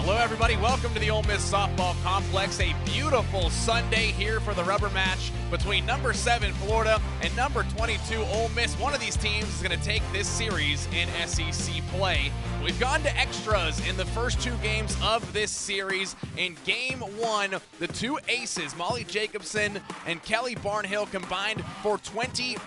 Hello everybody, welcome to the Ole Miss Softball Complex. A beautiful Sunday here for the rubber match between number 7 Florida and number 22 Ole Miss. One of these teams is going to take this series in SEC play. We've gone to extras in the first 2 games of this series. In game 1, the 2 aces, Molly Jacobson and Kelly Barnhill, combined for 28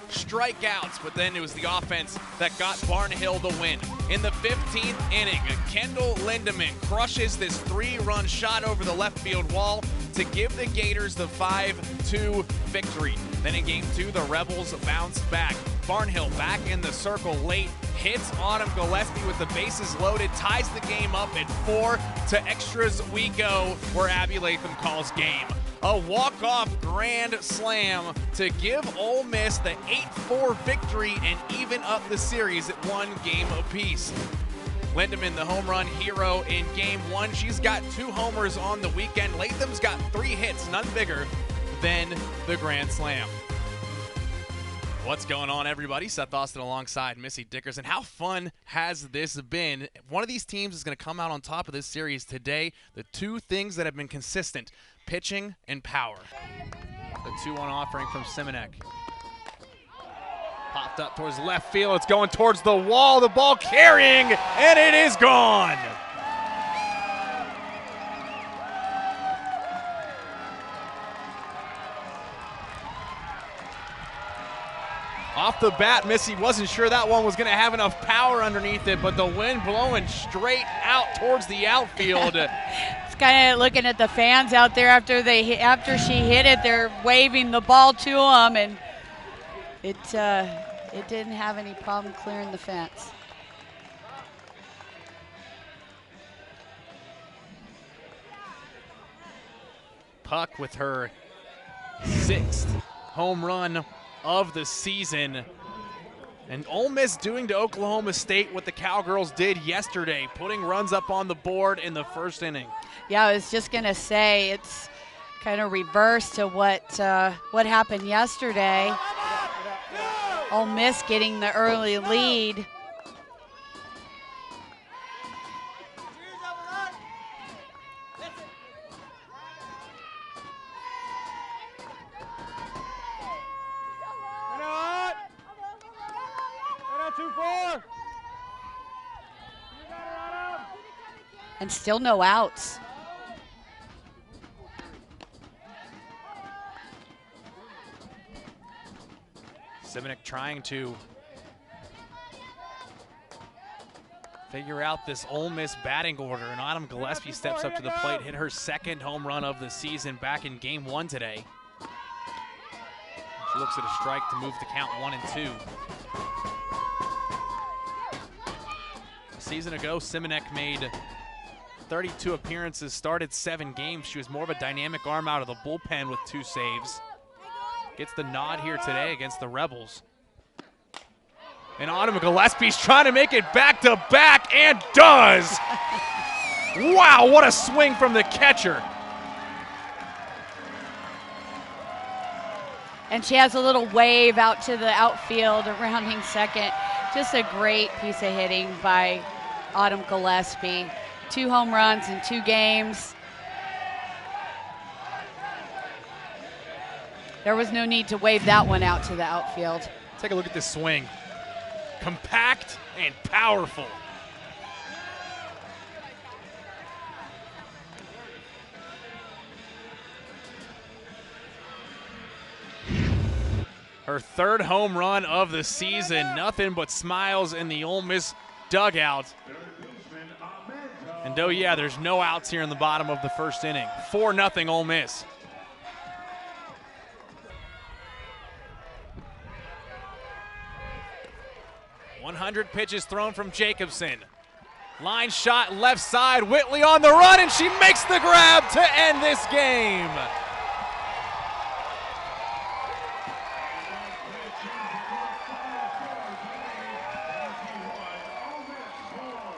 strikeouts, but then it was the offense that got Barnhill the win. In the 15th inning, Kendall Lindemann crushes this 3-run shot over the left field wall to give the Gators the 5-2 victory. Then in game 2, the Rebels bounce back. Barnhill back in the circle late, hits Autumn Gillespie with the bases loaded, ties the game up at 4. To extras we go, where Abby Latham calls game. A walk-off grand slam to give Ole Miss the 8-4 victory and even up the series at 1 game apiece. Lindemann, the home run hero in game 1. She's got 2 homers on the weekend. Latham's got 3 hits, none bigger than the grand slam. What's going on, everybody? Seth Austin alongside Missy Dickerson. How fun has this been? One of these teams is going to come out on top of this series today. The 2 things that have been consistent: pitching and power. The 2-1 offering from Simonek. Popped up towards left field. It's going towards the wall. The ball carrying, and it is gone. Off the bat, Missy wasn't sure that one was going to have enough power underneath it, but the wind blowing straight out towards the outfield. It's kind of looking at the fans out there after she hit it. They're waving the ball to them, and it didn't have any problem clearing the fence. Puck with her 6th home run of the season. And Ole Miss doing to Oklahoma State what the Cowgirls did yesterday, putting runs up on the board in the first inning. Yeah, I was just going to say it's kind of reverse to what happened yesterday. Ole Miss getting the early lead. And still no outs. Simonek trying to figure out this Ole Miss batting order, and Autumn Gillespie steps up to the plate, hit her 2nd home run of the season back in game 1 today. She looks at a strike to move the count 1-2. A season ago, Simonek made 32 appearances, started 7 games. She was more of a dynamic arm out of the bullpen with 2 saves. Gets the nod here today against the Rebels. And Autumn Gillespie's trying to make it back-to-back, and does! Wow, what a swing from the catcher. And she has a little wave out to the outfield, rounding second. Just a great piece of hitting by Autumn Gillespie. 2 home runs in 2 games. There was no need to wave that one out to the outfield. Take a look at this swing. Compact and powerful. Her 3rd home run of the season. Nothing but smiles in the Ole Miss dugout. And oh yeah, there's no outs here in the bottom of the first inning. 4-0 Ole Miss. .100 pitches thrown from Jacobson. Line shot left side, Whitley on the run, and she makes the grab to end this game.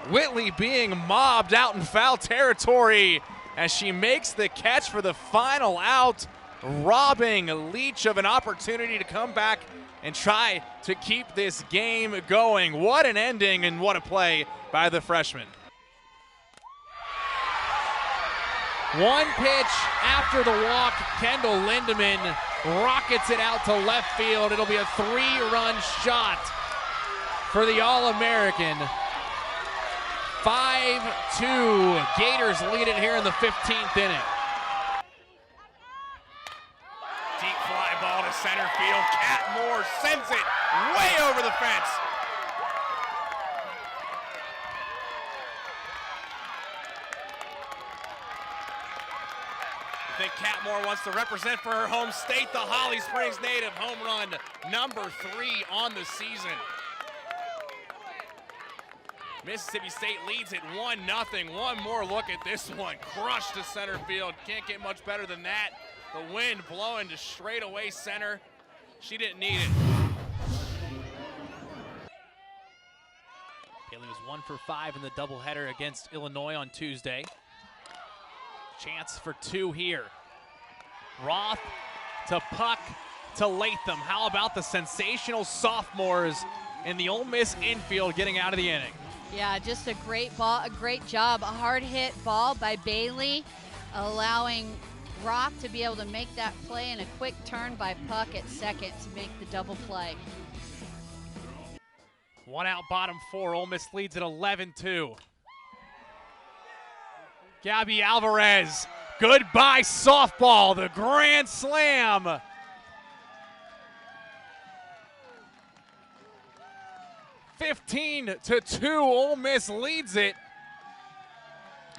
Whitley being mobbed out in foul territory as she makes the catch for the final out, robbing Leach of an opportunity to come back and try to keep this game going. What an ending and what a play by the freshman. One pitch after the walk, Kendall Lindemann rockets it out to left field. It'll be a 3-run shot for the All-American. 5-2. Gators lead it here in the 15th inning. Deep fly ball to center field. Cat Moore sends it way over the fence. I think Cat Moore wants to represent for her home state, the Holly Springs native. Home run number 3 on the season. Mississippi State leads it 1-0. One more look at this one. Crushed to center field. Can't get much better than that. The wind blowing to straightaway center. She didn't need it. Haley was 1 for 5 in the doubleheader against Illinois on Tuesday. Chance for 2 here. Roth to Puck to Latham. How about the sensational sophomores in the Ole Miss infield getting out of the inning? Yeah, just a great ball, a great job. A hard hit ball by Bailey, allowing Roth to be able to make that play, and a quick turn by Puck at second to make the double play. 1 out, bottom 4. Ole Miss leads at 11-2. Gabby Alvarez, goodbye softball, the grand slam. (15-2), Ole Miss leads it.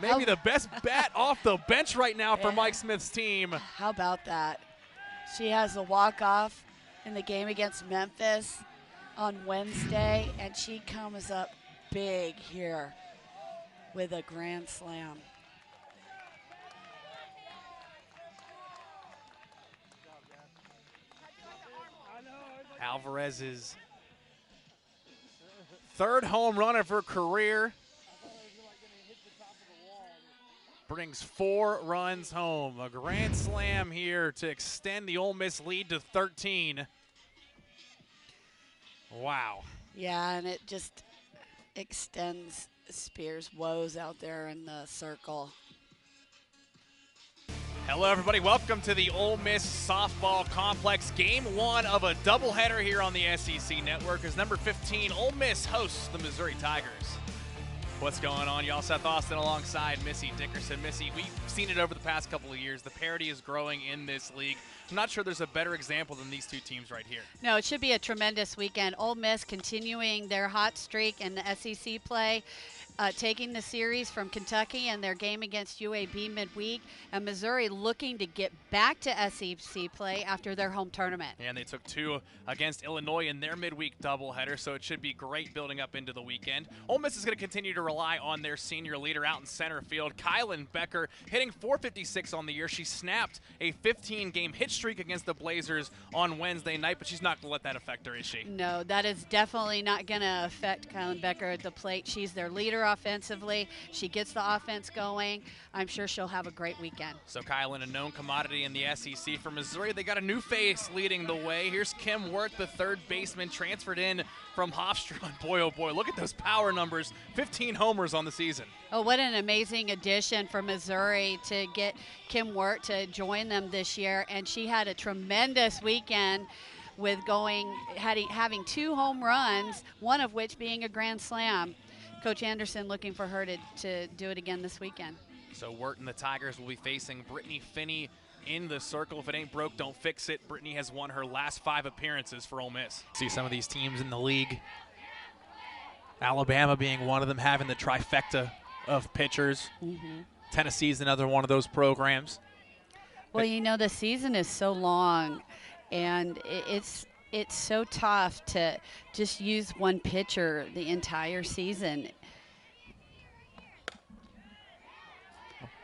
Maybe the best bat off the bench right now for Mike Smith's team. How about that? She has a walk-off in the game against Memphis on Wednesday, and she comes up big here with a grand slam. Alvarez's 3rd home run of her career. Brings 4 runs home. A grand slam here to extend the Ole Miss lead to 13. Wow. Yeah, and it just extends Spears' woes out there in the circle. Hello, everybody. Welcome to the Ole Miss Softball Complex. Game 1 of a doubleheader here on the SEC Network as number 15, Ole Miss hosts the Missouri Tigers. What's going on, y'all? Seth Austin alongside Missy Dickerson. Missy, we've seen it over the past couple of years. The parity is growing in this league. I'm not sure there's a better example than these 2 teams right here. No, it should be a tremendous weekend. Ole Miss continuing their hot streak in the SEC play, taking the series from Kentucky and their game against UAB midweek, and Missouri looking to get back to SEC play after their home tournament. And they took 2 against Illinois in their midweek doubleheader, so it should be great building up into the weekend. Ole Miss is going to continue to rely on their senior leader out in center field, Kylan Becker, hitting .456 on the year. She snapped a 15-game hit streak against the Blazers on Wednesday night, but she's not going to let that affect her, is she? No, that is definitely not going to affect Kylan Becker at the plate. She's their leader offensively. She gets the offense going. I'm sure she'll have a great weekend. So Kylan, a known commodity in the SEC for Missouri. They got a new face leading the way. Here's Kim Wirt, the 3rd baseman, transferred in from Hofstra. Boy, oh boy, look at those power numbers. 15 homers on the season. Oh, what an amazing addition for Missouri to get Kim Wirt to join them this year. And she had a tremendous weekend with having 2 home runs, one of which being a grand slam. Coach Anderson looking for her to do it again this weekend. So Wirt and the Tigers will be facing Brittany Finney in the circle. If it ain't broke, don't fix it. Brittany has won her last 5 appearances for Ole Miss. See some of these teams in the league, Alabama being one of them, having the trifecta of pitchers. Tennessee's another one of those programs. Well, you know, the season is so long, and it's so tough to just use one pitcher the entire season.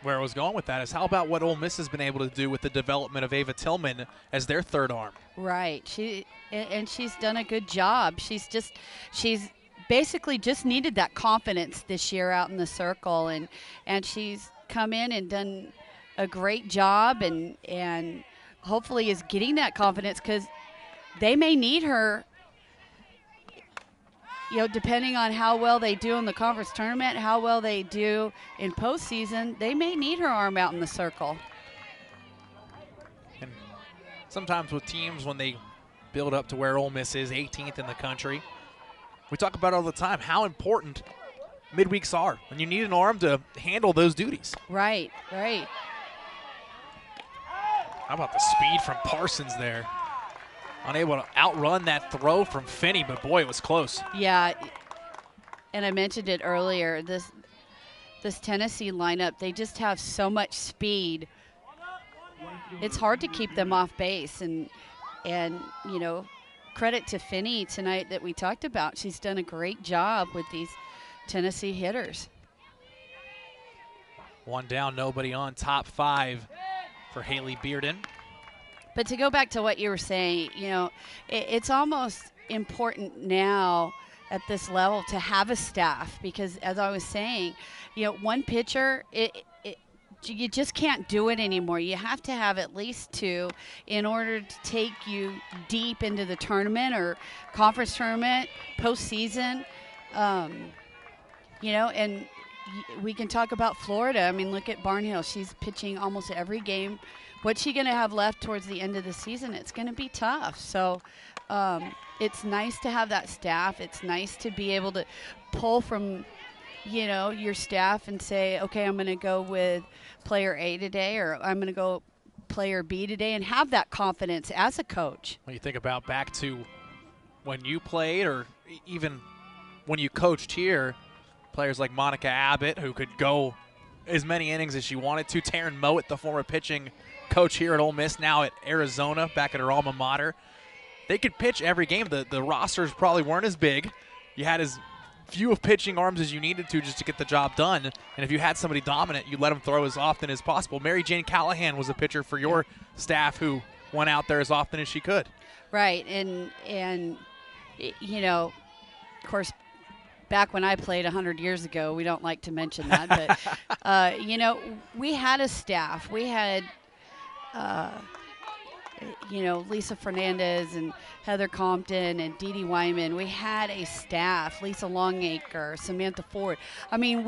Where I was going with that is, how about what Ole Miss has been able to do with the development of Ava Tillman as their 3rd arm? Right. She's done a good job. She's basically just needed that confidence this year out in the circle, and she's come in and done a great job, and hopefully is getting that confidence, because they may need her depending on how well they do in the conference tournament, how well they do in postseason, they may need her arm out in the circle. And sometimes with teams, when they build up to where Ole Miss is 18th in the country, we talk about it all the time, how important midweeks are, and you need an arm to handle those duties. Right, right. How about the speed from Parsons there? Unable to outrun that throw from Finney, but boy, it was close. Yeah, and I mentioned it earlier, this Tennessee lineup, they just have so much speed. It's hard to keep them off base, and credit to Finney tonight that we talked about. She's done a great job with these Tennessee hitters. One down, nobody on, top 5 for Haley Bearden. But to go back to what you were saying, it's almost important now at this level to have a staff, because as I was saying, one pitcher, you just can't do it anymore. You have to have at least 2 in order to take you deep into the tournament or conference tournament, postseason. And we can talk about Florida. I mean, look at Barnhill. She's pitching almost every game. What's she going to have left towards the end of the season? It's going to be tough. So it's nice to have that staff. It's nice to be able to pull from, your staff and say, okay, I'm going to go with player A today, or I'm going to go player B today, and have that confidence as a coach. When you think about back to when you played, or even when you coached here, players like Monica Abbott, who could go as many innings as she wanted to. Taryn Mowat, the former pitching coach here at Ole Miss, now at Arizona, back at her alma mater. They could pitch every game. The rosters probably weren't as big. You had as few of pitching arms as you needed to just to get the job done. And if you had somebody dominant, you let them throw as often as possible. Mary Jane Callahan was a pitcher for your staff who went out there as often as she could. Right, and of course, back when I played 100 years ago, we don't like to mention that, but, we had a staff. We had, Lisa Fernandez and Heather Compton and Dee Dee Wyman. We had a staff, Lisa Longacre, Samantha Ford. I mean,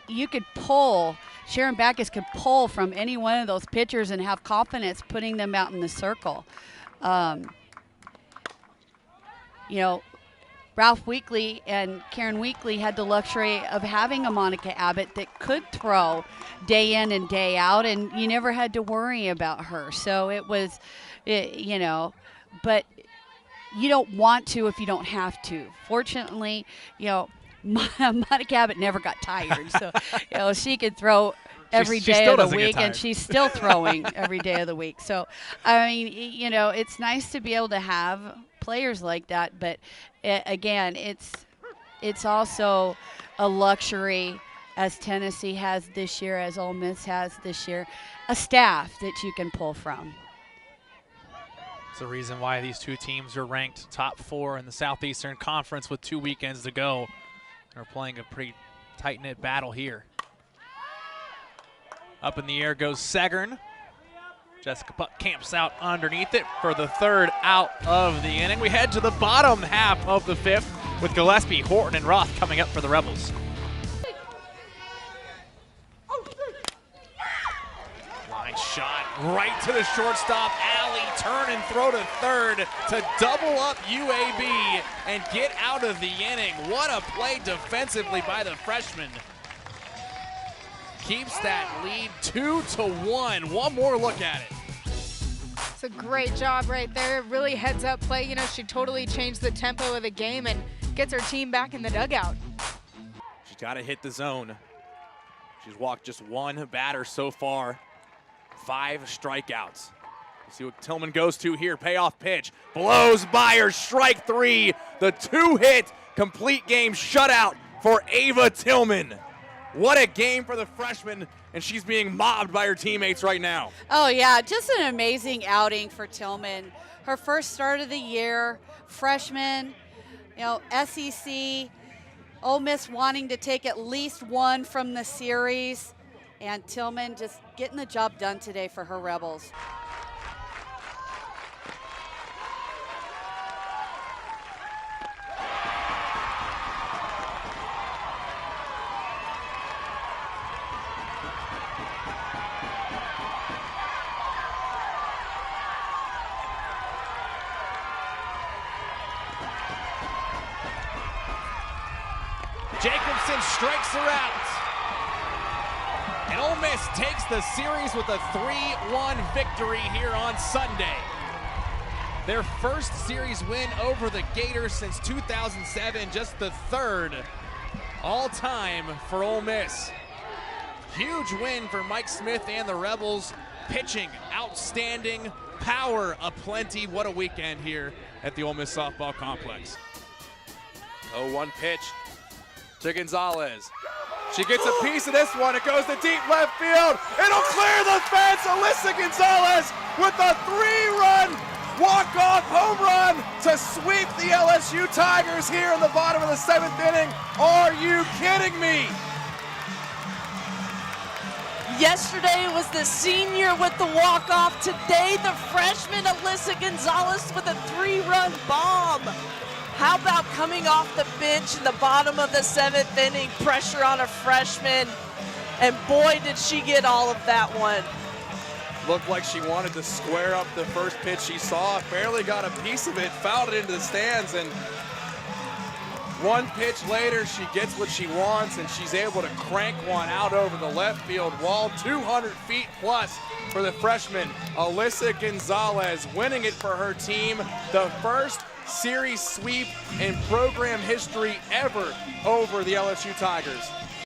you could pull, Sharon Backus could pull from any one of those pitchers and have confidence putting them out in the circle. Ralph Weekly and Karen Weekly had the luxury of having a Monica Abbott that could throw day in and day out, and you never had to worry about her. So it was, but you don't want to if you don't have to. Fortunately, Monica Abbott never got tired. So, she could throw every day of the week, and she's still throwing every day of the week. So, I mean, it's nice to be able to have players like that, but again, it's also a luxury, as Tennessee has this year, as Ole Miss has this year, a staff that you can pull from. It's the reason why these two teams are ranked top 4 in the Southeastern Conference with 2 weekends to go. They're playing a pretty tight-knit battle here. Up in the air goes Segern. Jessica Puck camps out underneath it for the 3rd out of the inning. We head to the bottom half of the 5th with Gillespie, Horton, and Roth coming up for the Rebels. Line shot right to the shortstop alley. Turn and throw to 3rd to double up UAB and get out of the inning. What a play defensively by the freshman. Keeps that lead 2-1. One more look at it. It's a great job right there. Really heads up play. She totally changed the tempo of the game and gets her team back in the dugout. She's got to hit the zone. She's walked just one batter so far. 5 strikeouts. Let's see what Tillman goes to here. Payoff pitch. Blows by her. Strike 3. The 2-hit complete game shutout for Ava Tillman. What a game for the freshman, and she's being mobbed by her teammates right now. Oh, yeah, just an amazing outing for Tillman. Her first start of the year, freshman, SEC, Ole Miss wanting to take at least one from the series, and Tillman just getting the job done today for her Rebels. Jacobson strikes her out. And Ole Miss takes the series with a 3-1 victory here on Sunday. Their first series win over the Gators since 2007, just the third all-time for Ole Miss. Huge win for Mike Smith and the Rebels. Pitching outstanding, power aplenty. What a weekend here at the Ole Miss softball complex. 0-1 pitch to Gonzalez. She gets a piece of this one. It goes to deep left field. It'll clear the fence. Alyssa Gonzalez with a 3-run walk-off home run to sweep the LSU Tigers here in the bottom of the 7th inning. Are you kidding me? Yesterday was the senior with the walk-off. Today, the freshman Alyssa Gonzalez with a 3-run bomb. How about coming off the bench in the bottom of the 7th inning, pressure on a freshman, and boy, did she get all of that one. Looked like she wanted to square up the first pitch she saw, barely got a piece of it, fouled it into the stands, and one pitch later, she gets what she wants, and she's able to crank one out over the left field wall, 200 feet plus for the freshman, Alyssa Gonzalez, winning it for her team, the first series sweep in program history ever over the LSU Tigers.